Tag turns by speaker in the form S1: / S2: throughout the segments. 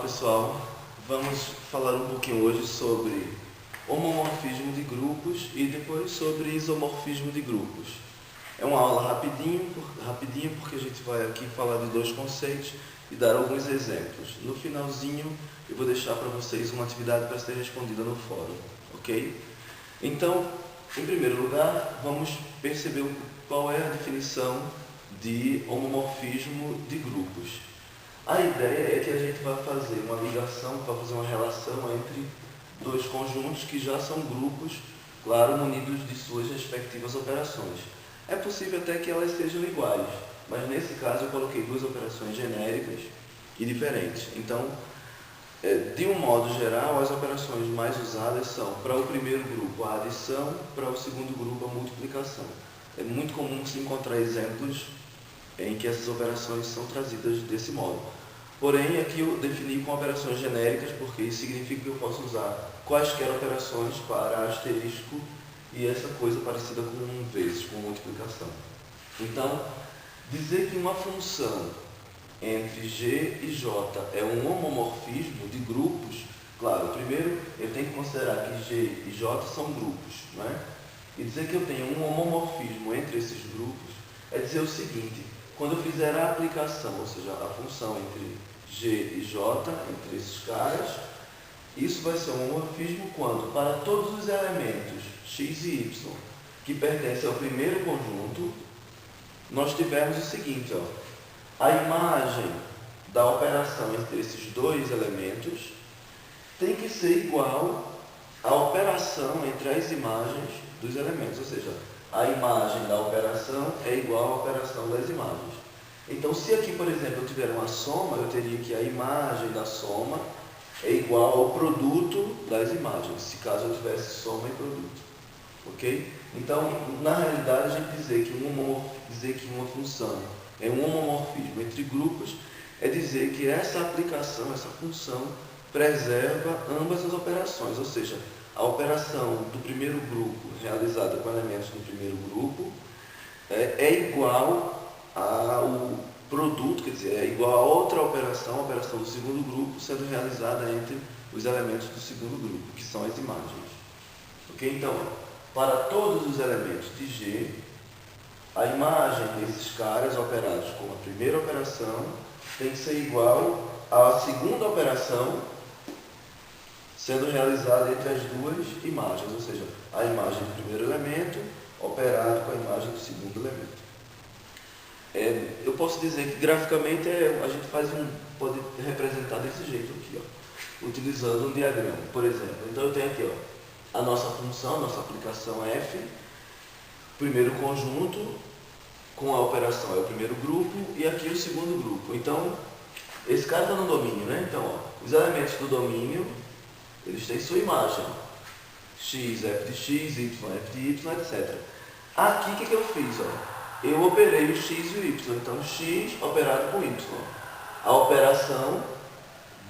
S1: pessoal, vamos falar um pouquinho hoje sobre homomorfismo de grupos e depois sobre isomorfismo de grupos. É uma aula rapidinho porque a gente vai aqui falar de dois conceitos e dar alguns exemplos. No finalzinho eu vou deixar para vocês uma atividade para ser respondida no fórum, ok? Então, em primeiro lugar, vamos perceber qual é a definição de homomorfismo de grupos. A ideia é que a gente vai fazer uma ligação, vai fazer uma relação entre dois conjuntos que já são grupos, claro, munidos de suas respectivas operações. É possível até que elas sejam iguais, mas nesse caso eu coloquei duas operações genéricas e diferentes. Então, de um modo geral, as operações mais usadas são, para o primeiro grupo, a adição, para o segundo grupo, a multiplicação. É muito comum se encontrar exemplos em que essas operações são trazidas desse modo. Porém, aqui eu defini com operações genéricas, porque isso significa que eu posso usar quaisquer operações para asterisco e essa coisa parecida com vezes, com multiplicação. Então, dizer que uma função entre G e J é um homomorfismo de grupos, claro, primeiro eu tenho que considerar que G e J são grupos, não é? E dizer que eu tenho um homomorfismo entre esses grupos é dizer o seguinte: quando eu fizer a aplicação, ou seja, a função entre G e J, entre esses caras, isso vai ser um homomorfismo quando, para todos os elementos x e y que pertencem ao primeiro conjunto, nós tivermos o seguinte, a imagem da operação entre esses dois elementos tem que ser igual à operação entre as imagens dos elementos, ou seja, a imagem da operação é igual à operação das imagens. Então, se aqui, por exemplo, eu tiver uma soma, eu teria que a imagem da soma é igual ao produto das imagens, se caso eu tivesse soma e produto. Ok? Então, na realidade, a gente dizer que uma função é um homomorfismo entre grupos é dizer que essa aplicação, essa função, preserva ambas as operações, ou seja, a operação do primeiro grupo realizada com elementos do primeiro grupo é igual ao produto, quer dizer, é igual a outra operação, a operação do segundo grupo, sendo realizada entre os elementos do segundo grupo, que são as imagens. Ok? Então, para todos os elementos de G, a imagem desses caras operados com a primeira operação tem que ser igual à segunda operação sendo realizada entre as duas imagens, ou seja, a imagem do primeiro elemento operado com a imagem do segundo elemento. Eu posso dizer que graficamente a gente pode representar desse jeito aqui, utilizando um diagrama, por exemplo. Então eu tenho aqui a nossa função, a nossa aplicação f, primeiro conjunto, com a operação é o primeiro grupo e aqui o segundo grupo. Então, esse cara está no domínio, né? Então, os elementos do domínio, eles têm sua imagem. X, f de x, y, f de y, etc. Aqui, o que eu fiz? Eu operei o x e o y. Então, x operado com y. A operação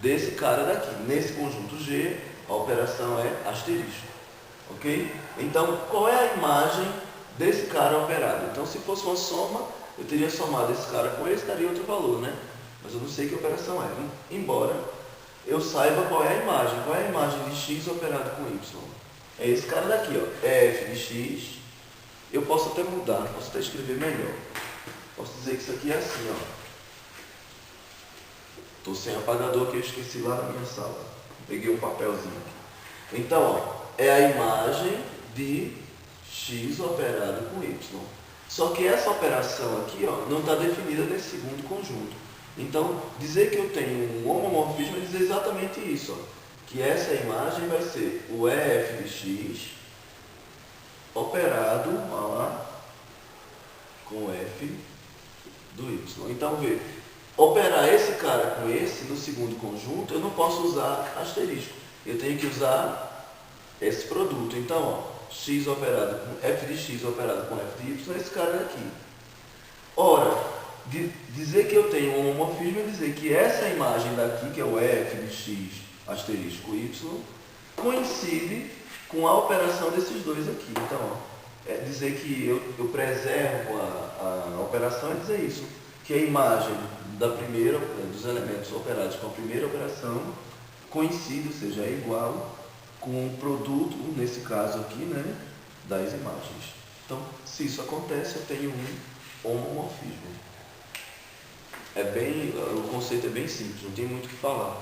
S1: desse cara daqui. Nesse conjunto G, a operação é asterisco. Ok? Então, qual é a imagem desse cara operado? Então, se fosse uma soma, eu teria somado esse cara com esse, daria outro valor, né? Mas eu não sei que operação é. Embora eu saiba qual é a imagem. Qual é a imagem de x operado com y? É esse cara daqui, é f de x. Eu posso até mudar, posso até escrever melhor. Posso dizer que isso aqui é assim, Estou sem apagador que eu esqueci lá na minha sala. Peguei um papelzinho aqui. Então, é a imagem de x operado com y. Só que essa operação aqui, não está definida nesse segundo conjunto. Então, dizer que eu tenho um homomorfismo é dizer exatamente isso, que essa imagem vai ser o f de x operado com f do y. Então, vê, operar esse cara com esse no segundo conjunto, eu não posso usar asterisco. Eu tenho que usar esse produto. Então, x operado com f de x operado com f de y é esse cara daqui. Ora, dizer que eu tenho um homomorfismo é dizer que essa imagem daqui, que é o f de x asterisco y, coincide com a operação desses dois aqui. Então, dizer que eu preservo a operação é dizer isso, que a imagem da primeira, dos elementos operados com a primeira operação coincide, ou seja, é igual com o produto, nesse caso aqui, né, das imagens. Então, se isso acontece, eu tenho um homomorfismo. O conceito é bem simples, não tem muito o que falar,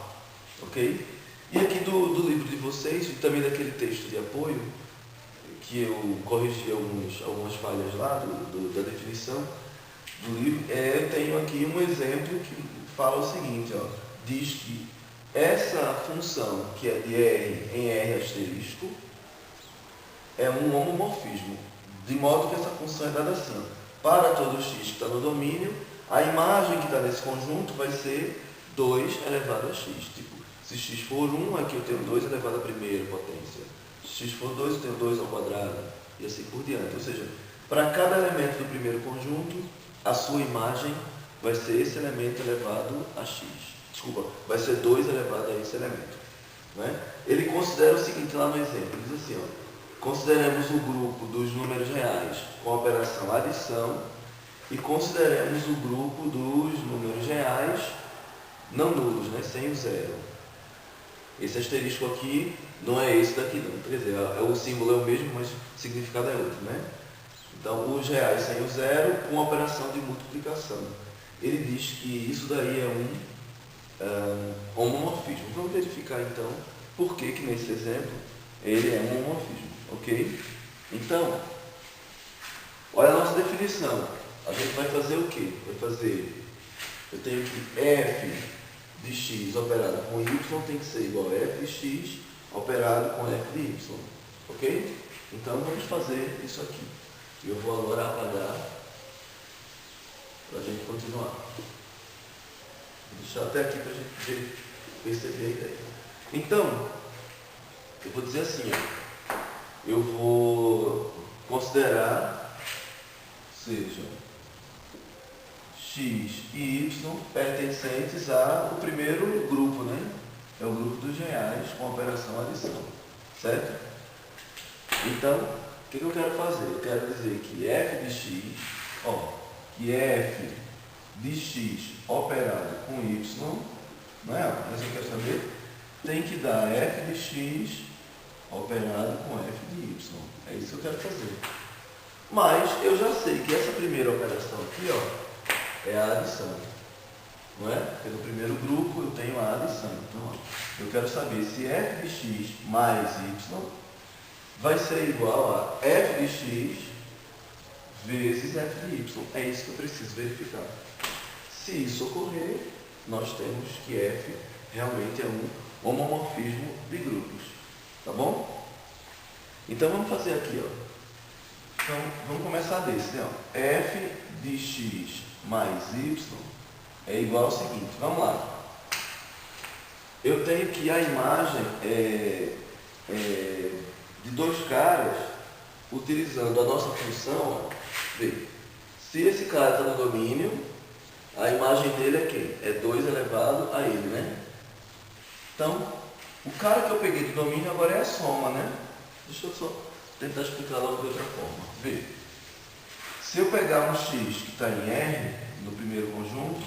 S1: ok? E aqui do livro de vocês, e também daquele texto de apoio, que eu corrigi algumas falhas lá da definição do livro, eu tenho aqui um exemplo que fala o seguinte, ó, diz que essa função, que é de R em R asterisco, é um homomorfismo, de modo que essa função é dada assim. Para todo x que está no domínio, a imagem que está nesse conjunto vai ser 2 elevado a x. Tipo, se x for 1, aqui eu tenho 2 elevado à primeira potência. Se x for 2, eu tenho 2 ao quadrado, e assim por diante. Ou seja, para cada elemento do primeiro conjunto, a sua imagem vai ser esse elemento elevado a x. Desculpa, vai ser 2 elevado a esse elemento. Né? Ele considera o seguinte lá no exemplo, ele diz assim, ó, consideremos o grupo dos números reais com a operação adição e consideremos o grupo dos números reais não nulos, né, sem o zero. Esse asterisco aqui não é esse daqui não, quer dizer, o símbolo é o mesmo, mas o significado é outro, né? Então, os reais sem o zero com a operação de multiplicação. Ele diz que isso daí é um homomorfismo. Vamos verificar então por que nesse exemplo ele é um homomorfismo, ok? Então, olha a nossa definição. A gente vai fazer o quê? Eu tenho que f de x operado com y tem que ser igual a f de x operado com f de y, ok? Então, vamos fazer isso aqui. Eu vou agora apagar para a gente continuar. Vou deixar até aqui para a gente perceber a ideia. Então, eu vou dizer assim, ó, eu vou considerar, seja, x e y pertencentes ao primeiro grupo, né? É o grupo dos reais com a operação adição, certo? Então, o que eu quero fazer? Eu quero dizer que f de x, que f de x operado com y, não é? Mas eu quero saber, tem que dar f de x operado com f de y. É isso que eu quero fazer. Mas eu já sei que essa primeira operação aqui, ó, é a adição. Não é? Porque no primeiro grupo eu tenho a adição. Então, ó, eu quero saber se f de x mais y vai ser igual a f de x vezes f de y. É isso que eu preciso verificar. Se isso ocorrer, nós temos que f realmente é um homomorfismo de grupos. Tá bom? Então vamos fazer aqui, ó. Então vamos começar desse, né? F de x mais y é igual ao seguinte. Vamos lá. Eu tenho que a imagem de dois caras, utilizando a nossa função, ó, vê, se esse cara está no domínio, a imagem dele é quem? É 2 elevado a ele, né? Então, o cara que eu peguei de domínio agora é a soma, né? Deixa eu só tentar explicar logo de outra forma. Vê, se eu pegar um x que está em R, no primeiro conjunto,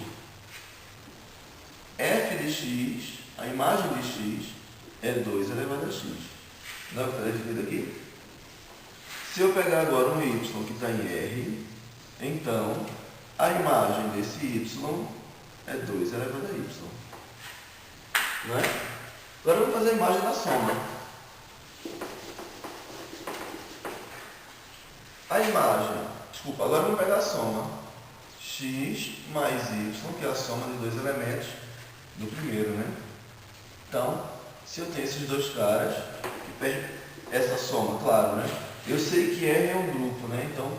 S1: f de x, a imagem de x, é 2 elevado a x. Não é o que está definido aqui? Se eu pegar agora um y que está em R, então a imagem desse y é 2 elevado a y. Não é? Agora vamos fazer a imagem da soma. A imagem, desculpa, agora vamos pegar a soma. X mais y, que é a soma de dois elementos do primeiro, né? Então, se eu tenho esses dois caras, essa soma, claro, né? Eu sei que R é um grupo, né? Então,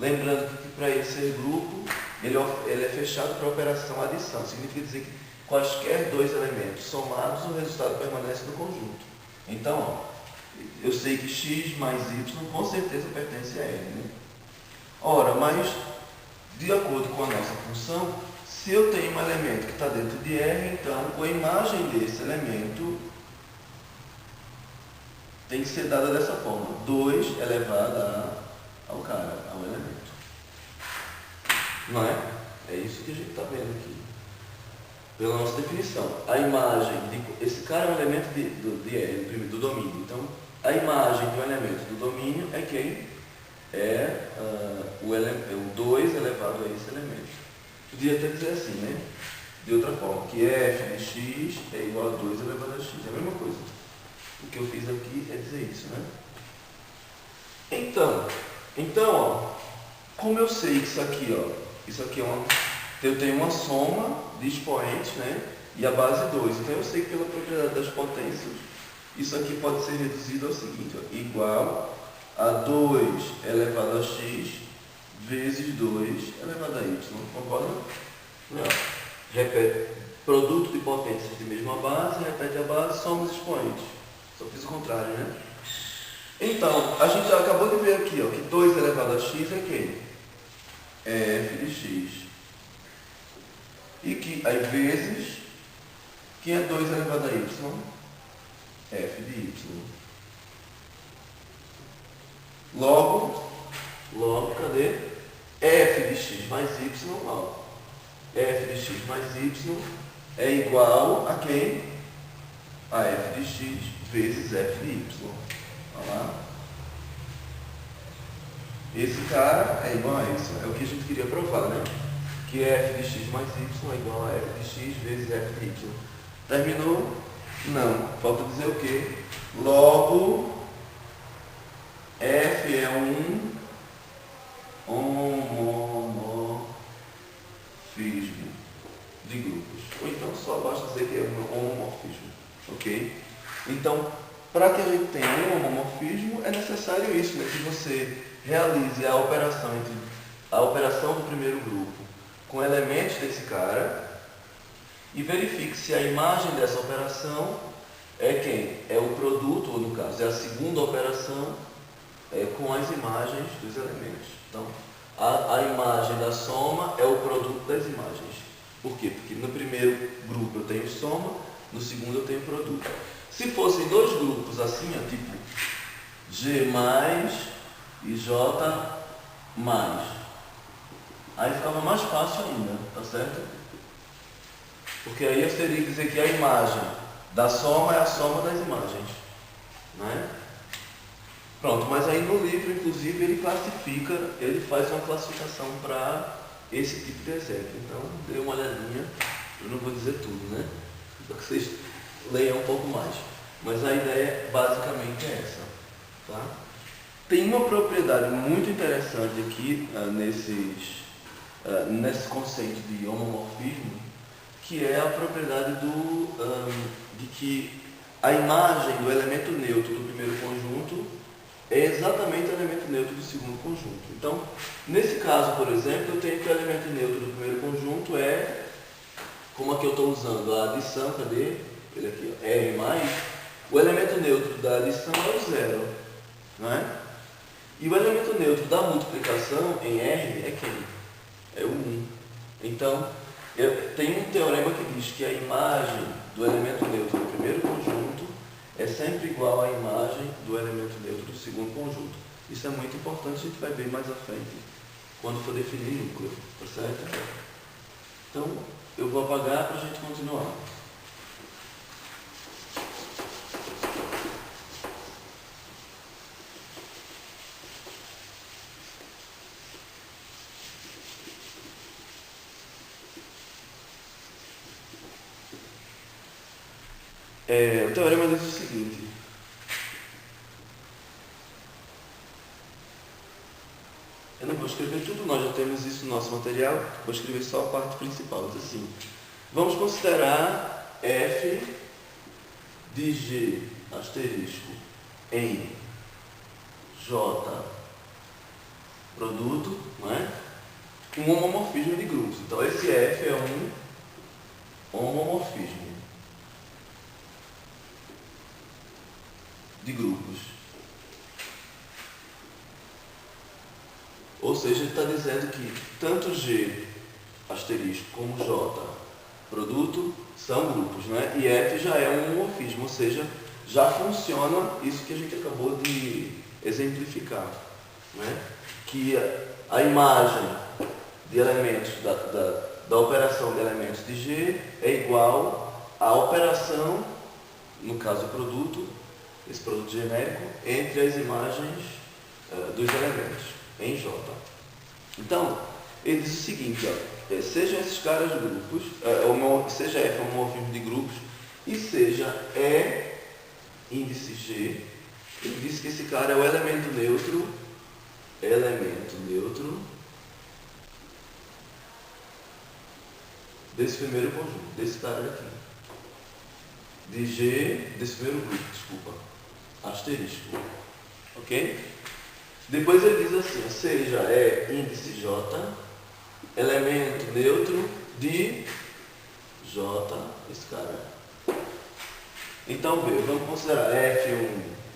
S1: lembrando que para ele ser grupo, ele é fechado para a operação adição. Significa dizer que quaisquer dois elementos somados, o resultado permanece no conjunto. Então, ó, eu sei que x mais y com certeza pertence a R, né? Ora, mas, de acordo com a nossa função, se eu tenho um elemento que está dentro de R, então a imagem desse elemento tem que ser dada dessa forma. 2 elevado ao elemento. Não é? É isso que a gente está vendo aqui. Pela nossa definição. A imagem, esse cara é um elemento do domínio. Então, a imagem de um elemento do domínio é quem? É o 2 elevado a esse elemento. Podia até dizer assim, né? De outra forma, que f de x é igual a 2 elevado a x. É a mesma coisa. O que eu fiz aqui é dizer isso, né? Então, ó, como eu sei que isso aqui eu tenho uma soma de expoentes, né? E a base 2. Então eu sei que pela propriedade das potências, isso aqui pode ser reduzido ao seguinte, ó, igual a 2 elevado a x vezes 2 elevado a y. Concorda? Repete, produto de potências de mesma base, repete a base, soma os expoentes. Só fiz o contrário, né? Então, a gente já acabou de ver aqui, ó, que 2 elevado a x é quem? É f de x. E que, aí, vezes, que é 2 elevado a y? F de y. Logo, cadê? F de x mais y, ó. F de x mais y é igual a quem? A f de x vezes f de y. Olha lá. Esse cara é igual a isso. É o que a gente queria provar, né? Que f de x mais y é igual a f de x vezes f de y. Terminou? Não. Falta dizer o quê? Logo, f é um homomorfismo de grupos. Ou então só basta dizer que é um homomorfismo. Ok? Então, para que a gente tenha um homomorfismo, é necessário isso, né? Que você realize a operação do primeiro grupo com elementos desse cara e verifique se a imagem dessa operação é quem? É o produto, ou no caso, é a segunda operação com as imagens dos elementos. Então, a imagem da soma é o produto das imagens. Por quê? Porque no primeiro grupo eu tenho soma, no segundo eu tenho produto. Se fossem dois grupos assim, ó, tipo G mais e J mais, aí ficava mais fácil ainda, tá certo? Porque aí eu teria que dizer que a imagem da soma é a soma das imagens, né? Pronto, mas aí no livro, inclusive, ele faz uma classificação para esse tipo de exemplo. Então, dê uma olhadinha, eu não vou dizer tudo, né? Para que vocês leiam um pouco mais. Mas a ideia basicamente é essa, tá? Tem uma propriedade muito interessante aqui nesse conceito de homomorfismo, que é a propriedade de que a imagem do elemento neutro do primeiro conjunto é exatamente o elemento neutro do segundo conjunto. Então, nesse caso, por exemplo, eu tenho que o elemento neutro do primeiro conjunto é, como aqui eu estou usando a adição, cadê? Ele aqui, ó, R mais, o elemento neutro da adição é o zero, não é? E o elemento neutro da multiplicação em R é quem? É o 1. Então, tem um teorema que diz que a imagem do elemento neutro do primeiro conjunto é sempre igual à imagem do elemento neutro do segundo conjunto. Isso é muito importante, a gente vai ver mais à frente, quando for definir núcleo, tá certo? Então, eu vou apagar para a gente continuar. O teorema diz o seguinte: eu não vou escrever tudo, nós já temos isso no nosso material, vou escrever só a parte principal. Diz assim: vamos considerar f de g asterisco em j produto, não é? Um homomorfismo de grupos. Então esse f é um homomorfismo de grupos. Ou seja, ele está dizendo que tanto G asterisco como J produto são grupos, né? E F já é um homomorfismo, ou seja, já funciona isso que a gente acabou de exemplificar, né? Que a imagem de elementos da operação de elementos de G é igual à operação, no caso o produto, esse produto genérico, entre as imagens dos elementos em J. Então, ele diz o seguinte, ó, sejam esses caras grupos, seja F homomorfismo de grupos e seja E índice G, ele disse que esse cara é o elemento neutro desse primeiro conjunto, desse cara aqui. De G, desse primeiro grupo, desculpa, asterisco. Ok? Depois ele diz assim, seja índice J, elemento neutro de J, esse cara. Então, vamos considerar F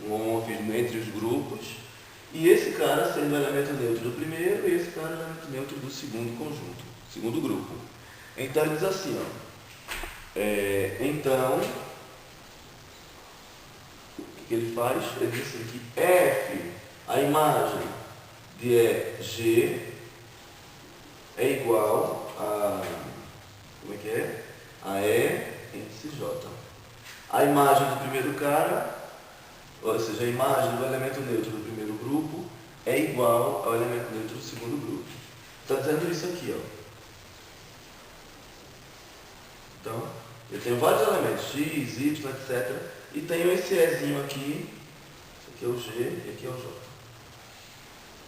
S1: um homomorfismo entre os grupos, e esse cara sendo o elemento neutro do primeiro, e esse cara é o elemento neutro do segundo conjunto, segundo grupo. Então, ele diz assim, ó, então, o que ele faz? Ele diz assim, que F, a imagem de G, é igual a, como é que é? A E índice J. A imagem do primeiro cara, ou seja, a imagem do elemento neutro do primeiro grupo é igual ao elemento neutro do segundo grupo. Está dizendo isso aqui, ó. Então, eu tenho vários elementos, x, y, etc. E tenho esse Ezinho aqui, esse aqui é o G e aqui é o J,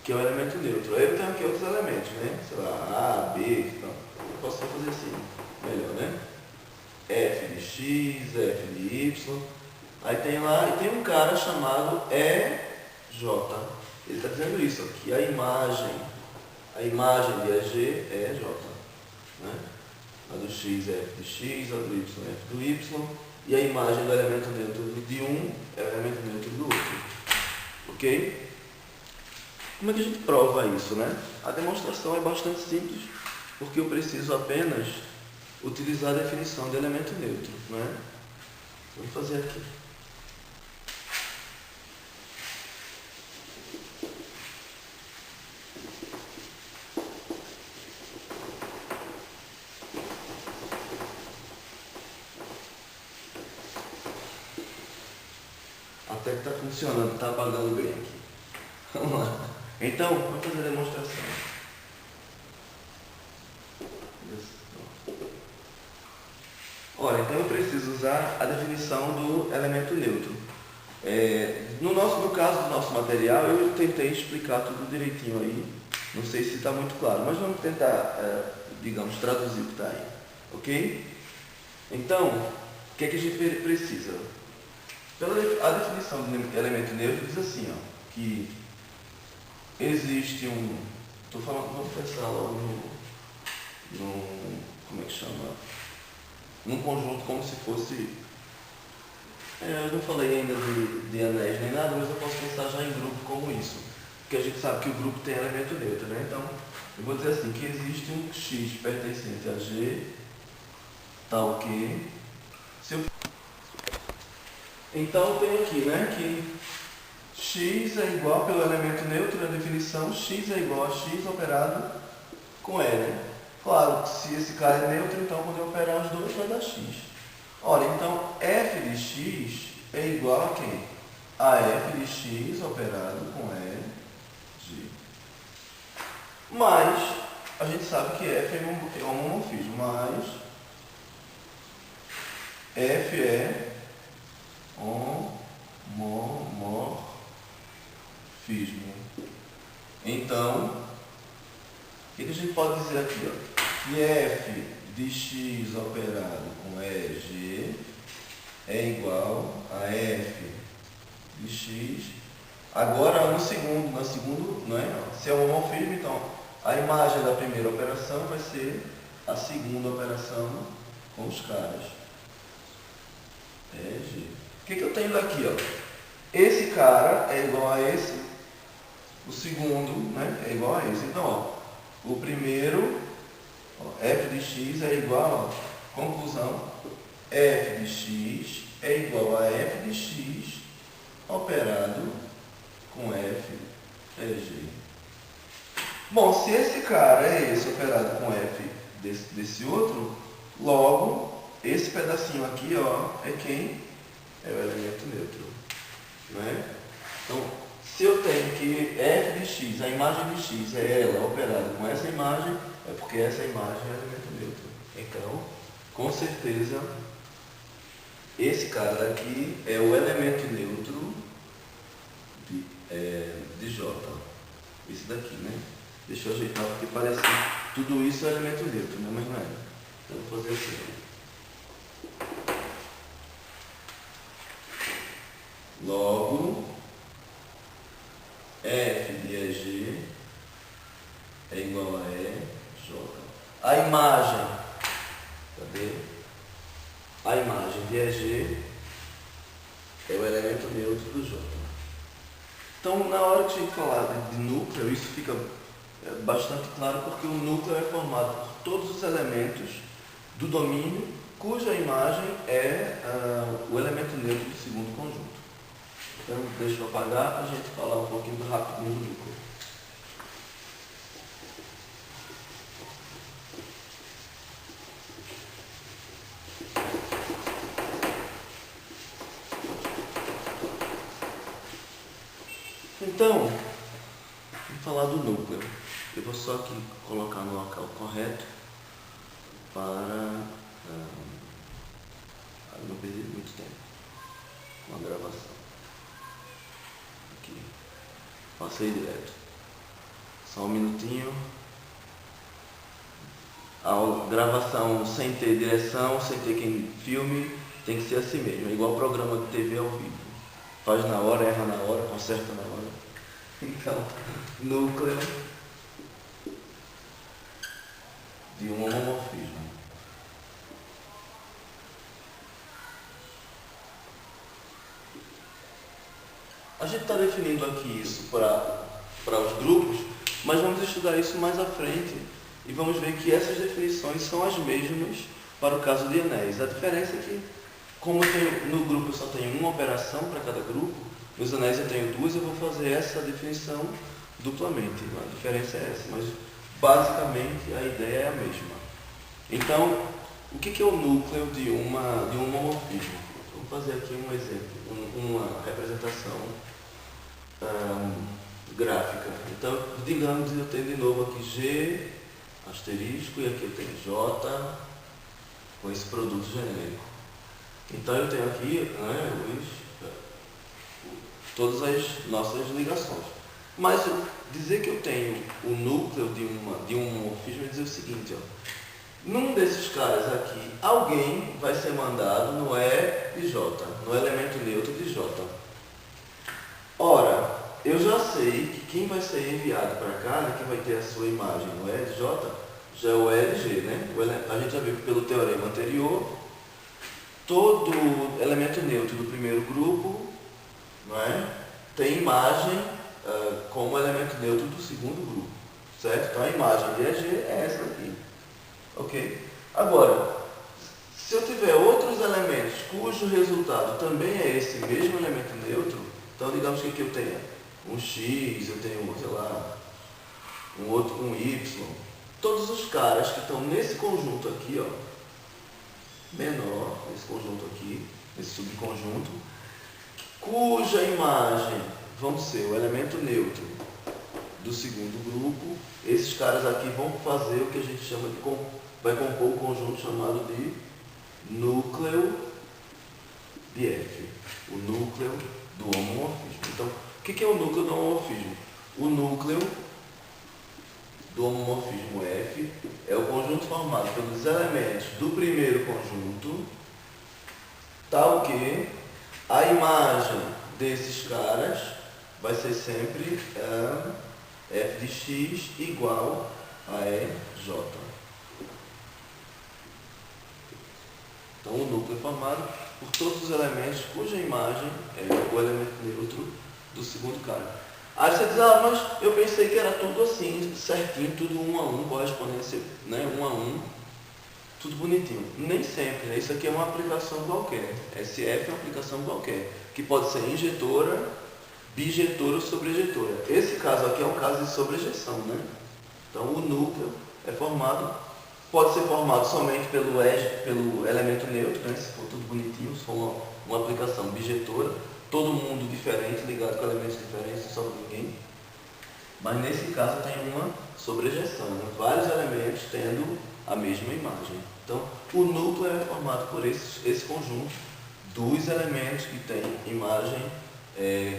S1: que é o elemento neutro. Aí eu tenho aqui outros elementos, né? Sei lá, A, B, então, eu posso só fazer assim, melhor, né? F de x, F de y. Aí tem lá, e tem um cara chamado EJ. Ele está dizendo isso, ó, que a imagem de EG é J. Né? A do x é F de x, a do y é F do y, e a imagem do elemento neutro de um é o elemento neutro do outro. Ok? Como é que a gente prova isso, né? A demonstração é bastante simples, porque eu preciso apenas utilizar a definição de elemento neutro, né? Vou fazer aqui. Até que está funcionando, está apagando bem aqui. Vamos lá. Então, vamos fazer a demonstração. Ora, então eu preciso usar a definição do elemento neutro. No caso do nosso material, eu tentei explicar tudo direitinho aí. Não sei se está muito claro, mas vamos tentar, digamos, traduzir o que está aí. Ok? Então, o que é que a gente precisa? A definição do elemento neutro diz assim, ó, que existe um... Estou falando, vamos pensar logo como é que chama? Num conjunto como se fosse... eu não falei ainda de anéis nem nada, mas eu posso pensar já em grupo como isso. Porque a gente sabe que o grupo tem elemento neutro, né? Então, eu vou dizer assim, que existe um x pertencente a G, tal que... Então, eu tenho aqui, né, que x é igual, pelo elemento neutro, na definição, x é igual a x operado com E, né? Claro, se esse cara é neutro, então quando eu operar os dois vai dar x. Ora, então f de x é igual a quem? A f de x operado com E, G. Mas, a gente sabe que f é homomorfismo, mas f é homomorfismo. Então, o que a gente pode dizer aqui? Ó? Que f de x operado com EG é igual a f de x. Agora, no segundo, não é? Se é homomorfismo, então a imagem da primeira operação vai ser a segunda operação com os caras. EG. O que eu tenho daqui? Ó? Esse cara é igual a esse, o segundo, né, é igual a esse. Então, ó, o primeiro, ó, f de x é igual, ó, conclusão, f de x é igual a f de x operado com f EG. Bom, se esse cara é esse operado com F desse outro, logo, esse pedacinho aqui, ó, é quem? É o elemento neutro. Né? Então, se eu tenho que F de x, a imagem de x é ela operada com essa imagem, é porque essa imagem é elemento neutro. Então, com certeza, esse cara daqui é o elemento neutro de J. Esse daqui, né? Deixa eu ajeitar porque parece que tudo isso é elemento neutro, né? Mas não é. Então, eu vou fazer assim. Logo, F de EG é igual a EJ. A imagem, cadê? A imagem de EG é o elemento neutro do J. Então, na hora que a gente falar de núcleo, isso fica bastante claro porque o núcleo é formado por todos os elementos do domínio cuja imagem é o elemento neutro do segundo conjunto. Então, deixa eu apagar para a gente falar um pouquinho rapidinho do núcleo. Então, vamos falar do núcleo. Eu vou só aqui colocar no local correto para não perder muito tempo com a gravação. Aqui, passei direto. Só um minutinho. A gravação sem ter direção, sem ter quem filme, tem que ser assim mesmo. É igual programa de TV ao vivo. Faz na hora, erra na hora, conserta na hora. Então, núcleo de um homomorfismo. A gente está definindo aqui isso para os grupos, mas vamos estudar isso mais à frente e vamos ver que essas definições são as mesmas para o caso de anéis. A diferença é que, como no grupo eu só tenho uma operação para cada grupo, nos anéis eu tenho duas, eu vou fazer essa definição duplamente. A diferença é essa, mas basicamente a ideia é a mesma. Então, o que é o núcleo de um homomorfismo? Vamos fazer aqui um exemplo, uma representação gráfica. Então, digamos que eu tenho de novo aqui G asterisco e aqui eu tenho J com esse produto genérico. Então eu tenho aqui todas as nossas ligações. Mas dizer que eu tenho o núcleo de um homomorfismo é dizer o seguinte, ó. Num desses caras aqui, alguém vai ser mandado no E de J, no elemento neutro de J. Ora, eu já sei que quem vai ser enviado para cá, né, que vai ter a sua imagem no E de J, já é o E de G, né? A gente já viu que pelo teorema anterior, todo elemento neutro do primeiro grupo, não é, tem imagem como elemento neutro do segundo grupo, certo? Então a imagem de EG é essa aqui. Ok? Agora, se eu tiver outros elementos cujo resultado também é esse mesmo elemento neutro, então digamos que aqui eu tenha um X, eu tenho, sei lá, um Y, todos os caras que estão nesse conjunto aqui, ó, menor, nesse conjunto aqui, nesse subconjunto, cuja imagem vão ser o elemento neutro do segundo grupo, esses caras aqui vão fazer o que a gente chama de vai compor o conjunto chamado de núcleo de F, o núcleo do homomorfismo. Então, o que é o núcleo do homomorfismo? O núcleo do homomorfismo F é o conjunto formado pelos elementos do primeiro conjunto, tal que a imagem desses caras vai ser sempre f de x igual a EJ. Então, o núcleo é formado por todos os elementos cuja imagem é o elemento neutro do segundo cara. Aí você diz, mas eu pensei que era tudo assim, certinho, tudo 1 a 1, correspondência, né, 1 a 1, tudo bonitinho. Nem sempre, né? Isso aqui é uma aplicação qualquer. SF é uma aplicação qualquer, que pode ser injetora, bijetora ou sobrejetora. Esse caso aqui é um caso de sobrejeção, né? Então, o núcleo é formado, pode ser formado somente pelo elemento neutro, né? Se for tudo bonitinho, se for uma aplicação bijetora, todo mundo diferente, ligado com elementos diferentes, não sobra ninguém. Mas nesse caso tem uma sobrejeção, né? Vários elementos tendo a mesma imagem. Então, o núcleo é formado por esse conjunto dos elementos que tem imagem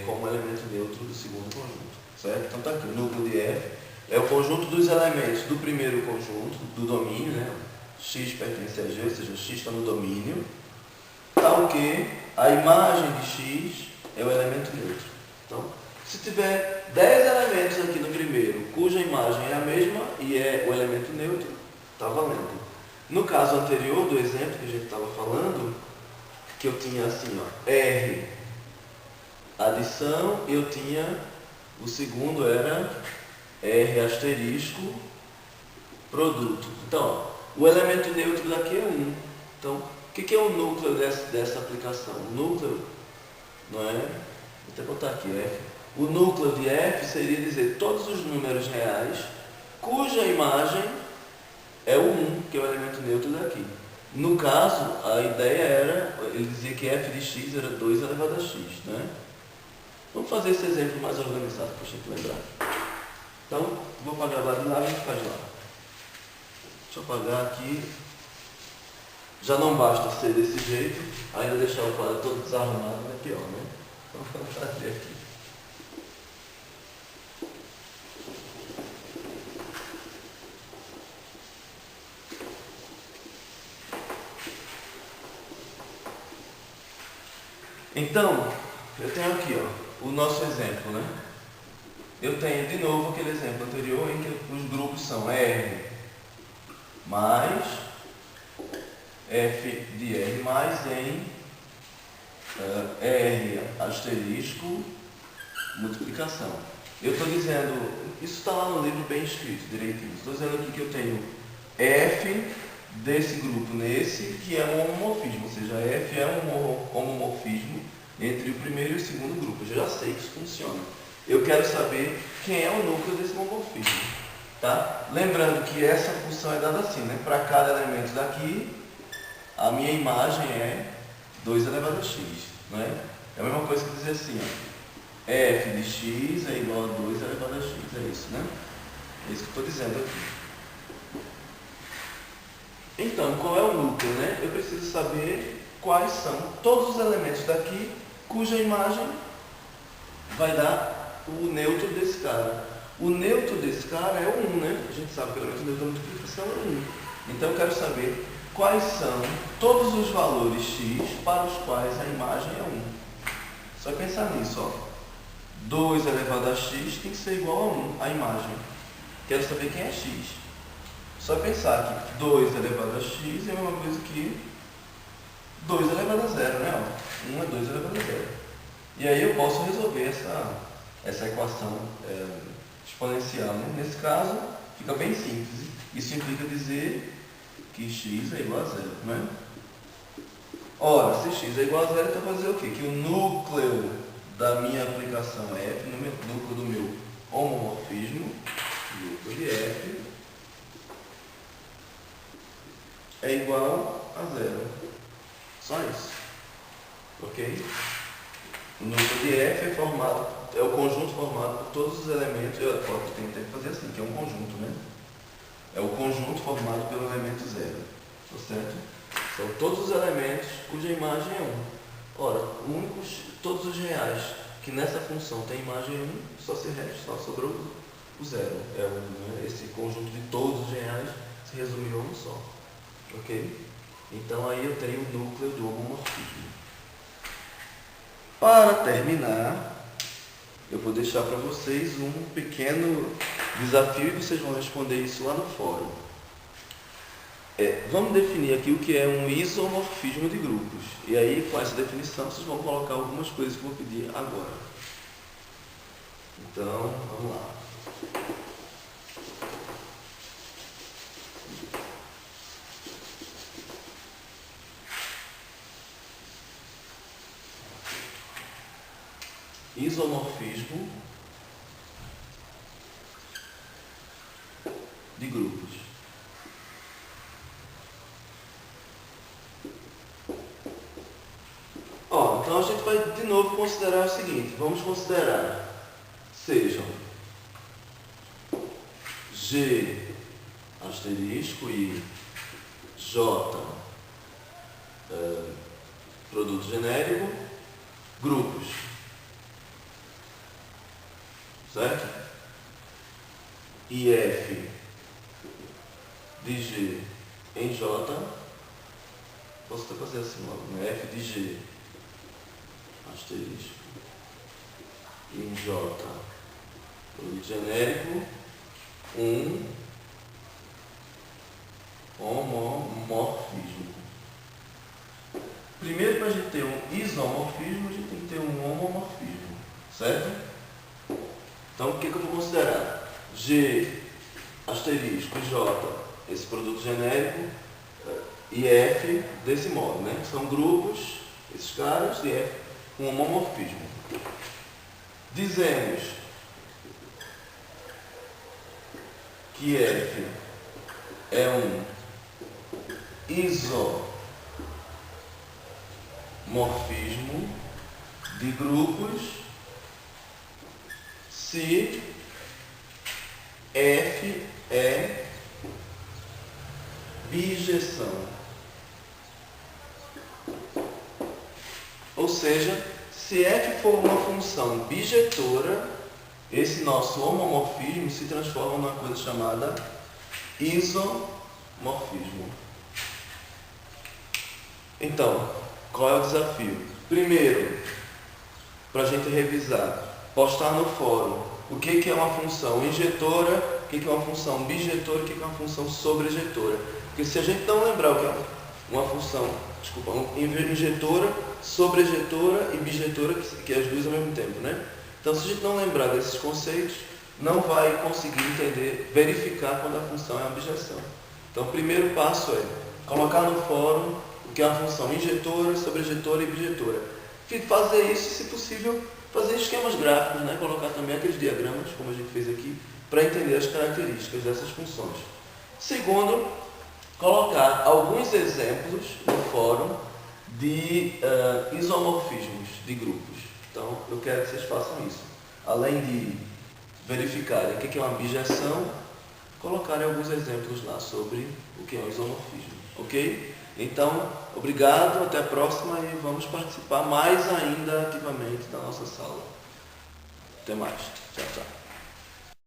S1: como elemento neutro do segundo conjunto, certo? Então, está aqui, o núcleo de F é o conjunto dos elementos do primeiro conjunto, do domínio, né? X pertence a G, ou seja, X está no domínio, tal que a imagem de X é o elemento neutro. Então, se tiver 10 elementos aqui no primeiro, cuja imagem é a mesma e é o elemento neutro, está valendo. No caso anterior do exemplo que a gente estava falando, que eu tinha assim, ó, R, adição, eu tinha, o segundo era R asterisco, produto. Então, ó, o elemento neutro daqui é 1. Então, o que é o núcleo dessa aplicação? O núcleo, não é? Vou até botar aqui, F. O núcleo de F seria dizer todos os números reais cuja imagem é o 1, que é o elemento neutro daqui. No caso, a ideia era, ele dizia que f de x era 2 elevado a x, né? Vamos fazer esse exemplo mais organizado para a gente lembrar. Então, vou apagar lá de lá e a gente faz lá. Deixa eu apagar aqui. Já não basta ser desse jeito, ainda deixar o quadro todo desarrumado é pior, né? Então, vamos fazer aqui. Então, eu tenho aqui, ó, o nosso exemplo, né? Eu tenho de novo aquele exemplo anterior em que os grupos são R mais F de R mais em R asterisco multiplicação. Eu estou dizendo, isso está lá no livro bem escrito, direitinho. Estou dizendo aqui que eu tenho F desse grupo nesse, que é um homomorfismo, ou seja, F é um homomorfismo entre o primeiro e o segundo grupo. Eu já sei que isso funciona. Eu quero saber quem é o núcleo desse homomorfismo. Tá? Lembrando que essa função é dada assim, né? Para cada elemento daqui, a minha imagem é 2 elevado a x. Não é? É a mesma coisa que dizer assim, ó, f de x é igual a 2 elevado a x. É isso, né? É isso que eu estou dizendo aqui. Então, qual é o núcleo, né? Eu preciso saber quais são todos os elementos daqui cuja imagem vai dar o neutro desse cara. O neutro desse cara é o 1, né? A gente sabe que o elemento neutro da multiplicação é 1. Então, eu quero saber quais são todos os valores x para os quais a imagem é 1. Só pensar nisso, ó. 2 elevado a x tem que ser igual a 1, a imagem. Quero saber quem é x. Só pensar que 2 elevado a x é a mesma coisa que 2 elevado a 0, né? 1 é 2 elevado a 0. E aí eu posso resolver essa equação exponencial, né? Nesse caso, fica bem simples. Isso implica dizer que x é igual a 0, né? Ora, se x é igual a 0, então vai dizer o quê? Que o núcleo da minha aplicação F, no núcleo do meu homomorfismo, núcleo de F, é igual a 0. Só isso. Ok? O núcleo de F é o conjunto formado por todos os elementos. Eu tenho que fazer assim, que é um conjunto, né? É o conjunto formado pelo elemento 0. Tá certo? São todos os elementos cuja imagem é 1. Ora, todos os reais que nessa função tem imagem 1, só sobrou o 0. Esse conjunto de todos os reais se resumiu a um só. Ok? Então aí eu tenho o núcleo do homomorfismo. Para terminar, eu vou deixar para vocês um pequeno desafio e vocês vão responder isso lá no fórum. Vamos definir aqui o que é um isomorfismo de grupos. E aí, com essa definição, vocês vão colocar algumas coisas que eu vou pedir agora. Então, vamos lá. Isomorfismo gente vai de novo considerar o seguinte, vamos considerar sejam G asterisco e J produto genérico, grupos, certo? E F de G em J, posso até fazer assim logo, né? F de G asterisco em J produto genérico, um homomorfismo. Primeiro, para a gente ter um isomorfismo, a gente tem que ter um homomorfismo, certo? Então, o que eu vou considerar? G asterisco e J, esse produto genérico, e F desse modo, né? São grupos, esses caras, e F um homomorfismo. Dizemos que F é um isomorfismo de grupos se F é bijeção. Ou seja, se F for uma função bijetora, esse nosso homomorfismo se transforma numa coisa chamada isomorfismo. Então, qual é o desafio? Primeiro, para a gente revisar, postar no fórum o que é uma função injetora, o que é uma função bijetora e o que é uma função sobrejetora. Porque se a gente não lembrar o que é uma função, injetora, sobrejetora e bijetora, que é as duas ao mesmo tempo, né? Então, se a gente não lembrar desses conceitos, não vai conseguir entender, verificar quando a função é uma bijeção. Então, o primeiro passo é colocar no fórum o que é uma função injetora, sobrejetora e bijetora. Fazer isso, se possível, fazer esquemas gráficos, né? Colocar também aqueles diagramas, como a gente fez aqui, para entender as características dessas funções. Segundo, colocar alguns exemplos no fórum de isomorfismos de grupos. Então, eu quero que vocês façam isso. Além de verificarem o que é uma bijeção, colocarem alguns exemplos lá sobre o que é um isomorfismo. Ok? Então, obrigado, até a próxima e vamos participar mais ainda ativamente da nossa sala. Até mais. Tchau, tchau.